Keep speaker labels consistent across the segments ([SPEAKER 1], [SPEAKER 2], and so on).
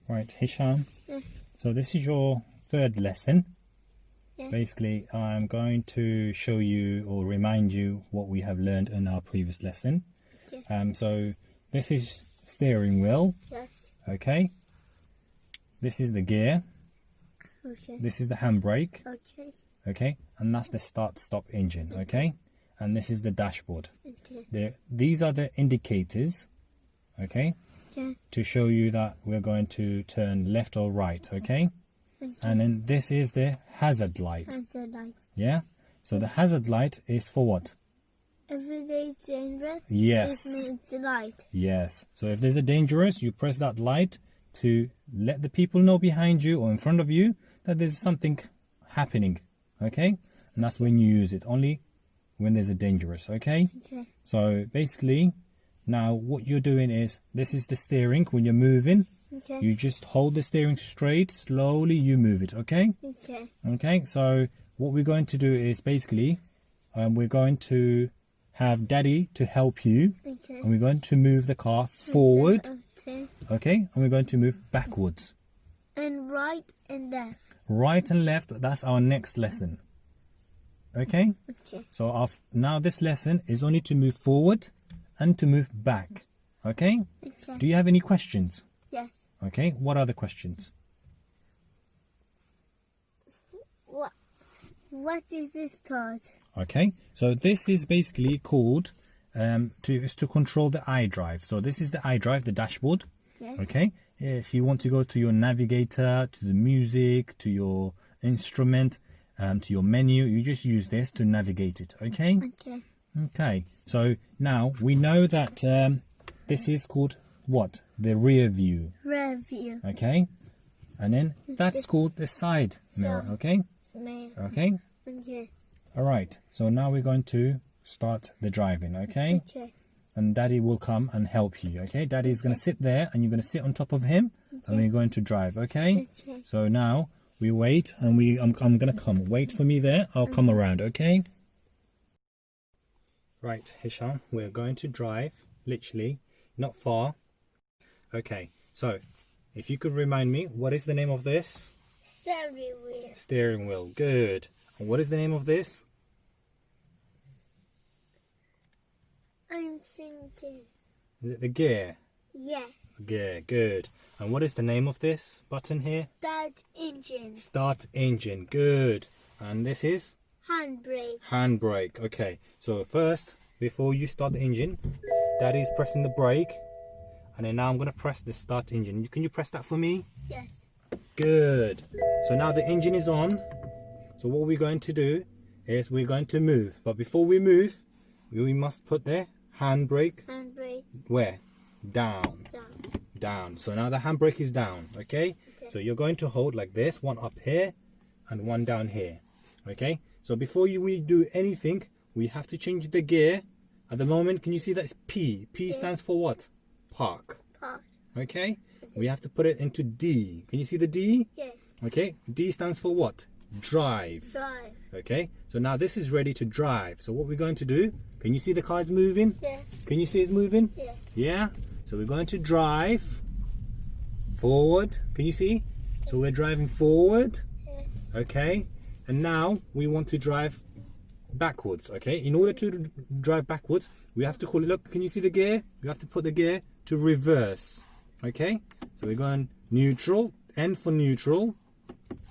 [SPEAKER 1] Right, Hisham.
[SPEAKER 2] Yes.
[SPEAKER 1] So this is your third lesson.
[SPEAKER 2] Yes.
[SPEAKER 1] Basically, I'm going to show you or remind you what we have learned in our previous lesson.
[SPEAKER 2] Okay.
[SPEAKER 1] So this is steering wheel.
[SPEAKER 2] Yes.
[SPEAKER 1] Okay. This is the gear.
[SPEAKER 2] Okay.
[SPEAKER 1] This is the handbrake.
[SPEAKER 2] Okay.
[SPEAKER 1] Okay. And that's the start-stop engine. Okay. And this is the dashboard.
[SPEAKER 2] Okay.
[SPEAKER 1] These are the indicators. Okay.
[SPEAKER 2] Okay.
[SPEAKER 1] To show you that we're going to turn left or right. Okay. And then this is the hazard light.
[SPEAKER 2] Hazard light.
[SPEAKER 1] Yeah. So the hazard light is for what?
[SPEAKER 2] Everyday dangerous.
[SPEAKER 1] Yes.
[SPEAKER 2] It means the light.
[SPEAKER 1] Yes. So if there's a dangerous, you press that light to let the people know behind you or in front of you that there's something happening. Okay. And that's when you use it. Only when there's a dangerous. Okay.
[SPEAKER 2] Okay.
[SPEAKER 1] So basically, now what you're doing is, this is the steering when you're moving.
[SPEAKER 2] Okay.
[SPEAKER 1] You just hold the steering straight, slowly you move it, okay?
[SPEAKER 2] Okay.
[SPEAKER 1] Okay, so what we're going to do is basically, we're going to have Daddy to help you.
[SPEAKER 2] Okay.
[SPEAKER 1] And we're going to move the car forward,
[SPEAKER 2] Okay.
[SPEAKER 1] okay? And we're going to move backwards.
[SPEAKER 2] And right and left.
[SPEAKER 1] Right and left, that's our next lesson. Okay?
[SPEAKER 2] Okay.
[SPEAKER 1] So now this lesson is only to move forward and to move back, okay?
[SPEAKER 2] Okay.
[SPEAKER 1] Do you have any questions?
[SPEAKER 2] Yes.
[SPEAKER 1] Okay, what are the questions?
[SPEAKER 2] What is this part?
[SPEAKER 1] Okay, so this is basically called to control the iDrive. So this is the iDrive, the dashboard.
[SPEAKER 2] Yes.
[SPEAKER 1] Okay, if you want to go to your navigator, to the music, to your instrument, to your menu, you just use this to navigate it. Okay.
[SPEAKER 2] Okay.
[SPEAKER 1] Okay, so now we know that this is called what? The rear view.
[SPEAKER 2] Rear view.
[SPEAKER 1] Okay, and then that's called the side mirror. Okay. Okay.
[SPEAKER 2] Okay.
[SPEAKER 1] All right. So now we're going to start the driving. Okay.
[SPEAKER 2] Okay.
[SPEAKER 1] And Daddy will come and help you. Okay. Daddy's going to sit there, and you're going to sit on top of him, and we're going to drive. Okay.
[SPEAKER 2] Okay.
[SPEAKER 1] So now we wait, and I'm going to come. Wait for me there. I'll come around. Okay. Right, Hisham. We're going to drive. Literally, not far. Okay. So, if you could remind me, what is the name of this?
[SPEAKER 2] Steering wheel.
[SPEAKER 1] Steering wheel. Good. And what is the name of this?
[SPEAKER 2] I'm thinking.
[SPEAKER 1] Is it the gear?
[SPEAKER 2] Yes.
[SPEAKER 1] Gear. Good. And what is the name of this button here?
[SPEAKER 2] Start engine.
[SPEAKER 1] Start engine. Good. And this is?
[SPEAKER 2] Handbrake.
[SPEAKER 1] Handbrake. Okay. So first, before you start the engine, Daddy's pressing the brake. And then now I'm going to press the start engine. Can you press that for me?
[SPEAKER 2] Yes.
[SPEAKER 1] Good. So now the engine is on. So what we're going to do is we're going to move. But before we move, we must put the handbrake
[SPEAKER 2] Handbrake
[SPEAKER 1] where? Down.
[SPEAKER 2] down.
[SPEAKER 1] Down. So now the handbrake is down. Okay?
[SPEAKER 2] Okay.
[SPEAKER 1] So you're going to hold like this, one up here and one down here. Okay? So before we do anything, we have to change the gear. At the moment, can you see that's P? P stands for what? Park.
[SPEAKER 2] Part.
[SPEAKER 1] Okay? We have to put it into D. Can you see the D?
[SPEAKER 2] Yes.
[SPEAKER 1] Okay? D stands for what? Drive.
[SPEAKER 2] Drive.
[SPEAKER 1] Okay? So now this is ready to drive. So what we're going to do, can you see the car is moving?
[SPEAKER 2] Yes.
[SPEAKER 1] Can you see it's moving?
[SPEAKER 2] Yes.
[SPEAKER 1] Yeah? So we're going to drive forward. Can you see? So we're driving forward.
[SPEAKER 2] Yes.
[SPEAKER 1] Okay? And now we want to drive backwards. Okay? In order to drive backwards, we have to call it, look, can you see the gear? You have to put the gear to reverse. Okay? So we're going neutral, N for neutral.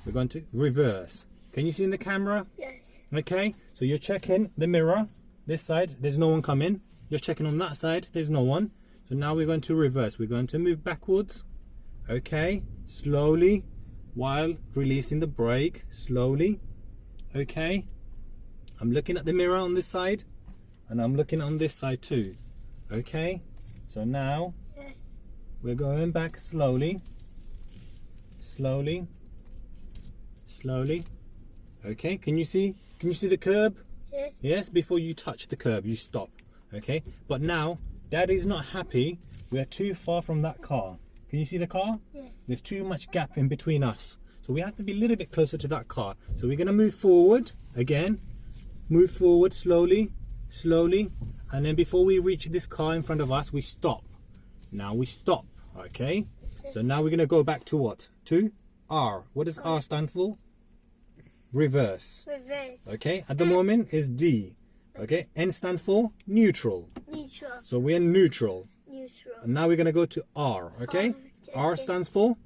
[SPEAKER 1] We're going to reverse. Can you see in the camera?
[SPEAKER 2] Yes.
[SPEAKER 1] Okay, so you're checking the mirror. This side, there's no one coming. You're checking on that side, there's no one. So now we're going to reverse. We're going to move backwards. Okay, slowly, while releasing the brake. Slowly. Okay. I'm looking at the mirror on this side, and I'm looking on this side too. Okay, so now
[SPEAKER 2] Yes.
[SPEAKER 1] we're going back slowly. Slowly. Slowly. Okay, can you see the curb?
[SPEAKER 2] Yes.
[SPEAKER 1] Yes, before you touch the curb, you stop. Okay, but now Daddy's not happy. We are too far from that car. Can you see the car?
[SPEAKER 2] Yes.
[SPEAKER 1] There's too much gap in between us. So we have to be a little bit closer to that car. So we're going to move forward again. Move forward slowly, slowly. And then before we reach this car in front of us, we stop. Now we stop. Okay? So now we're going to go back to what? To R. What does R stand for? Reverse.
[SPEAKER 2] Reverse.
[SPEAKER 1] Okay, at the moment is D. Okay, N stand for neutral.
[SPEAKER 2] Neutral.
[SPEAKER 1] So we're neutral.
[SPEAKER 2] Neutral.
[SPEAKER 1] And now we're going to go to R. Okay, R stands for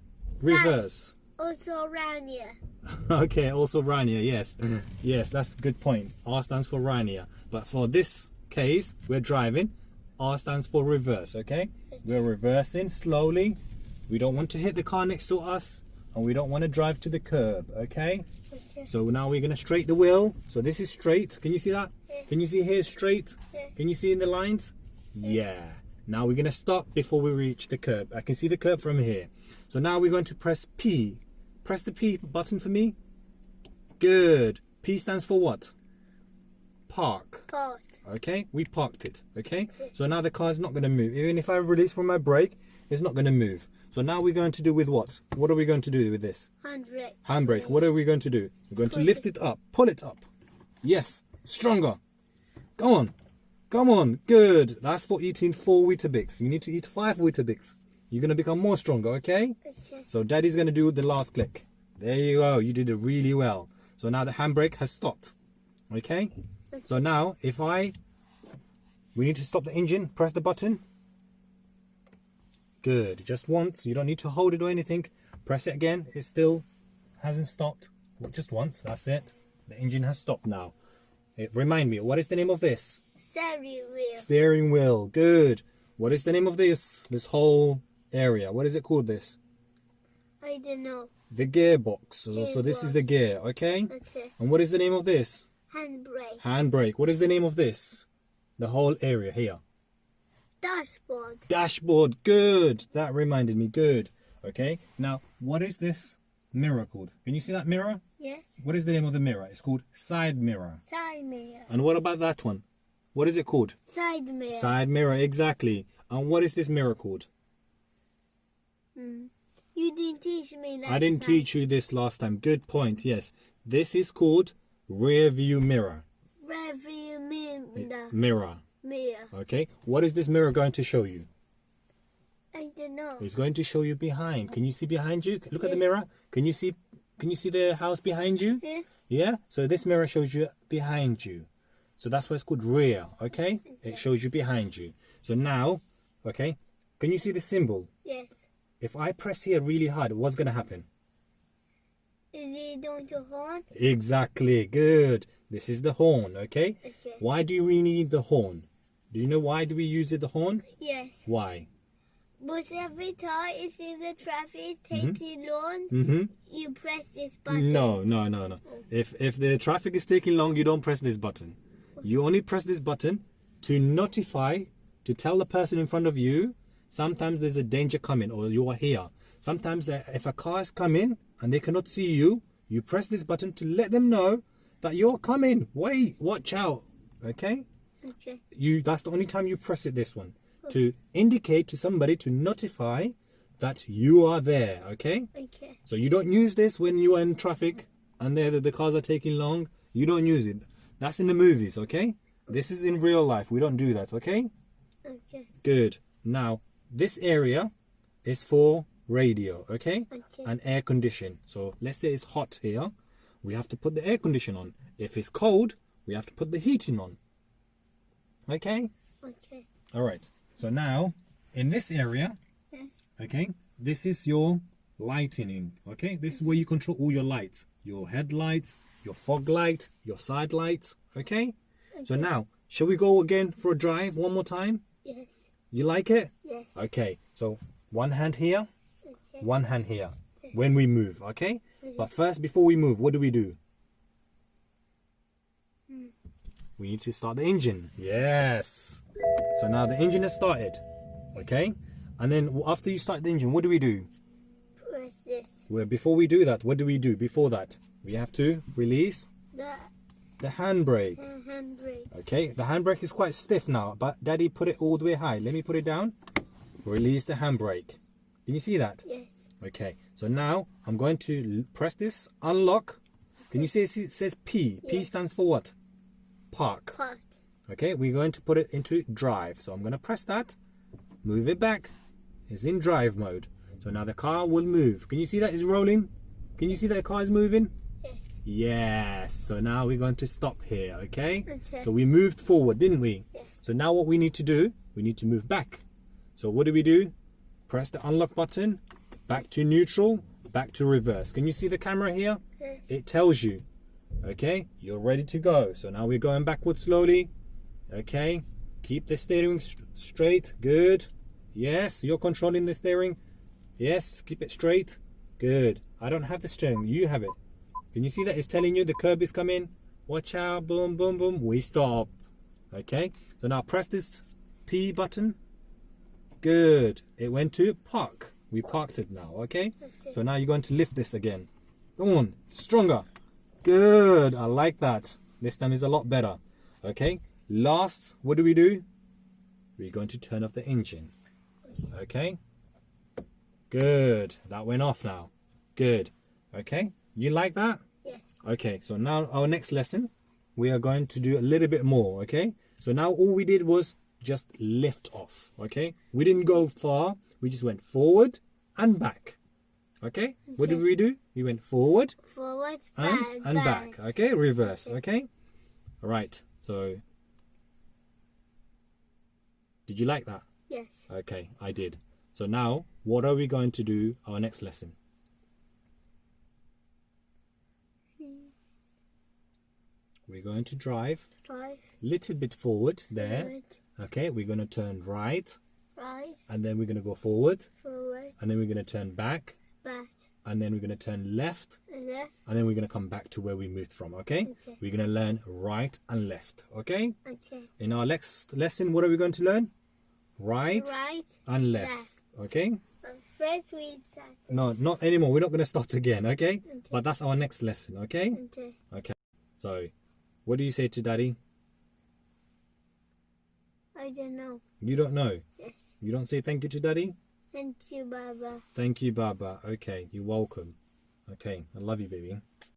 [SPEAKER 1] reverse.
[SPEAKER 2] Also around here.
[SPEAKER 1] Okay, also Rania, yes. Yes, that's a good point. R stands for Rania. But for this case, we're driving. R stands for reverse, okay? We're reversing slowly. We don't want to hit the car next to us. And we don't want to drive to the curb, okay?
[SPEAKER 2] Okay.
[SPEAKER 1] So now we're going to straight the wheel. So this is straight. Can you see that?
[SPEAKER 2] Yeah.
[SPEAKER 1] Can you see here straight?
[SPEAKER 2] Yeah.
[SPEAKER 1] Can you see in the lines? Yeah. Now we're going to stop before we reach the curb. I can see the curb from here. So now we're going to press P. Press the P button for me. Good. P stands for what? Park.
[SPEAKER 2] Part.
[SPEAKER 1] Okay, we parked it. Okay, so now the car is not going to move. Even if I release from my brake, it's not going to move. So now we're going to do with what? What are we going to do with this?
[SPEAKER 2] Handbrake.
[SPEAKER 1] Handbrake. What are we going to do? We're going to lift it up. Pull it up. Yes, stronger. Go on. Come on. Good. That's for eating 4 Weetabix. You need to eat 5 Weetabix. You're going to become more stronger, okay?
[SPEAKER 2] Okay.
[SPEAKER 1] So Daddy's going to do the last click. There you go. You did it really well. So now the handbrake has stopped. Okay? So now we need to stop the engine. Press the button. Good. Just once. You don't need to hold it or anything. Press it again. It still hasn't stopped. Just once. That's it. The engine has stopped now. Remind me, what is the name of this?
[SPEAKER 2] Steering wheel.
[SPEAKER 1] Steering wheel. Good. What is the name of this whole area? What is it called, this?
[SPEAKER 2] I don't know.
[SPEAKER 1] The gearbox. So this is the gear, okay?
[SPEAKER 2] Okay.
[SPEAKER 1] And what is the name of this?
[SPEAKER 2] Handbrake.
[SPEAKER 1] Handbrake. What is the name of this? The whole area here.
[SPEAKER 2] Dashboard.
[SPEAKER 1] Dashboard. Good. That reminded me. Good. Okay. Now, what is this mirror called? Can you see that mirror?
[SPEAKER 2] Yes.
[SPEAKER 1] What is the name of the mirror? It's called side mirror.
[SPEAKER 2] Side mirror.
[SPEAKER 1] And what about that one? What is it called?
[SPEAKER 2] Side mirror.
[SPEAKER 1] Side mirror. Exactly. And what is this mirror called?
[SPEAKER 2] You didn't teach me that.
[SPEAKER 1] I didn't teach you this last time. Good point. Yes. This is called rear view mirror.
[SPEAKER 2] Review mirror.
[SPEAKER 1] Mirror.
[SPEAKER 2] Mirror.
[SPEAKER 1] Okay. What is this mirror going to show you?
[SPEAKER 2] I don't know.
[SPEAKER 1] It's going to show you behind. Can you see behind you? Look at the
[SPEAKER 2] Yes.
[SPEAKER 1] mirror. Can you see the house behind you?
[SPEAKER 2] Yes.
[SPEAKER 1] Yeah? So this mirror shows you behind you. So that's why it's called rear, okay? It shows you behind you. So now, okay, can you see the symbol?
[SPEAKER 2] Yes.
[SPEAKER 1] If I press here really hard, what's going to happen?
[SPEAKER 2] Is it going to horn?
[SPEAKER 1] Exactly. Good. This is the horn, okay?
[SPEAKER 2] Okay.
[SPEAKER 1] Why do we need the horn? Do you know why do we use the horn?
[SPEAKER 2] Yes.
[SPEAKER 1] Why?
[SPEAKER 2] But every time it's in the traffic taking long,
[SPEAKER 1] Mm-hmm.
[SPEAKER 2] you press this button.
[SPEAKER 1] No. If the traffic is taking long, you don't press this button. You only press this button to notify, to tell the person in front of you, sometimes there's a danger coming or you are here. Sometimes if a car is coming and they cannot see you, you press this button to let them know that you're coming. Wait, watch out. Okay?
[SPEAKER 2] Okay.
[SPEAKER 1] That's the only time you press it, this one. To indicate to somebody, to notify that you are there. Okay?
[SPEAKER 2] Okay.
[SPEAKER 1] So you don't use this when you are in traffic and the cars are taking long. You don't use it. That's in the movies, okay? This is in real life. We don't do that, okay?
[SPEAKER 2] Okay.
[SPEAKER 1] Good. Now, this area is for radio, okay?
[SPEAKER 2] Okay.
[SPEAKER 1] And air condition. So let's say it's hot here. We have to put the air condition on. If it's cold, we have to put the heating on. Okay?
[SPEAKER 2] Okay.
[SPEAKER 1] All right. So now, in this area,
[SPEAKER 2] Yes.
[SPEAKER 1] okay, this is your lighting, okay? This is where you control all your lights. Your headlights, your fog light, your side lights, okay? So now, shall we go again for a drive one more time?
[SPEAKER 2] Yes.
[SPEAKER 1] You like it?
[SPEAKER 2] Yes.
[SPEAKER 1] Okay, so one hand here,
[SPEAKER 2] Okay.
[SPEAKER 1] one hand here when we move, okay? But first, before we move, what do? We need to start the engine. Yes. So now the engine has started, okay? And then after you start the engine, what do?
[SPEAKER 2] Press this.
[SPEAKER 1] Well, before we do that, what do we do before that? We have to release the handbrake.
[SPEAKER 2] Handbrake.
[SPEAKER 1] Okay, the handbrake is quite stiff now, but Daddy put it all the way high. Let me put it down. Release the handbrake. Can you see that?
[SPEAKER 2] Yes.
[SPEAKER 1] Okay, so now I'm going to press this, unlock. Can you see it says P? P
[SPEAKER 2] Yes.
[SPEAKER 1] stands for what? Park.
[SPEAKER 2] Cut.
[SPEAKER 1] Okay, we're going to put it into drive. So I'm going to press that, move it back. It's in drive mode. So So now the car will move. Can you see that it's rolling? Can you see that the car is moving?
[SPEAKER 2] Yes.
[SPEAKER 1] Yes. So now we're going to stop here, okay?
[SPEAKER 2] Okay.
[SPEAKER 1] So we moved forward, didn't we?
[SPEAKER 2] Yes.
[SPEAKER 1] So now what we need to do, we need to move back. So what do? Press the unlock button, back to neutral, back to reverse. Can you see the camera here?
[SPEAKER 2] Yes.
[SPEAKER 1] It tells you, okay, you're ready to go. So now we're going backwards slowly, okay? Keep the steering straight, good. Yes, you're controlling the steering. Yes, keep it straight, good. I don't have the steering, you have it. Can you see that it's telling you the curb is coming? Watch out, boom, boom, boom, we stop. Okay, so now press this P button. Good, it went to park. We parked it now, okay? So now you're going to lift this again. Come on, stronger. Good, I like that. This time is a lot better. Okay, last, what do? We're going to turn off the engine. Okay, good, that went off now. Good, okay, you like that?
[SPEAKER 2] Yes.
[SPEAKER 1] Okay, so now our next lesson, we are going to do a little bit more, okay? So now all we did was just lift off, okay? We didn't go far, we just went forward and back, okay? What did we do? We went forward
[SPEAKER 2] Forward,
[SPEAKER 1] and back, okay? Reverse, okay? All right, so did you like that?
[SPEAKER 2] Yes.
[SPEAKER 1] Okay, I did. So now, what are we going to do our next lesson? We're going to drive
[SPEAKER 2] Drive.
[SPEAKER 1] little bit forward there.
[SPEAKER 2] Forward.
[SPEAKER 1] Okay, we're going to turn right,
[SPEAKER 2] Right.
[SPEAKER 1] and then we're going to go forward,
[SPEAKER 2] Forward.
[SPEAKER 1] and then we're going to turn back,
[SPEAKER 2] Back.
[SPEAKER 1] and then we're going to turn left,
[SPEAKER 2] Left.
[SPEAKER 1] and then we're going to come back to where we moved from, okay?
[SPEAKER 2] Okay.
[SPEAKER 1] We're going to learn right and left, okay?
[SPEAKER 2] Okay.
[SPEAKER 1] In our next lesson, what are we going to learn? Right
[SPEAKER 2] Right.
[SPEAKER 1] and left,
[SPEAKER 2] Left.
[SPEAKER 1] okay?
[SPEAKER 2] First we start.
[SPEAKER 1] No, not anymore. We're not going to start again, okay?
[SPEAKER 2] Okay.
[SPEAKER 1] But that's our next lesson, okay?
[SPEAKER 2] Okay.
[SPEAKER 1] Okay. So, what do you say to Daddy?
[SPEAKER 2] I don't know.
[SPEAKER 1] You don't know.
[SPEAKER 2] Yes.
[SPEAKER 1] You don't say thank you to Daddy?
[SPEAKER 2] Thank you, Baba.
[SPEAKER 1] Thank you, Baba. Okay, you're welcome. Okay, I love you, baby.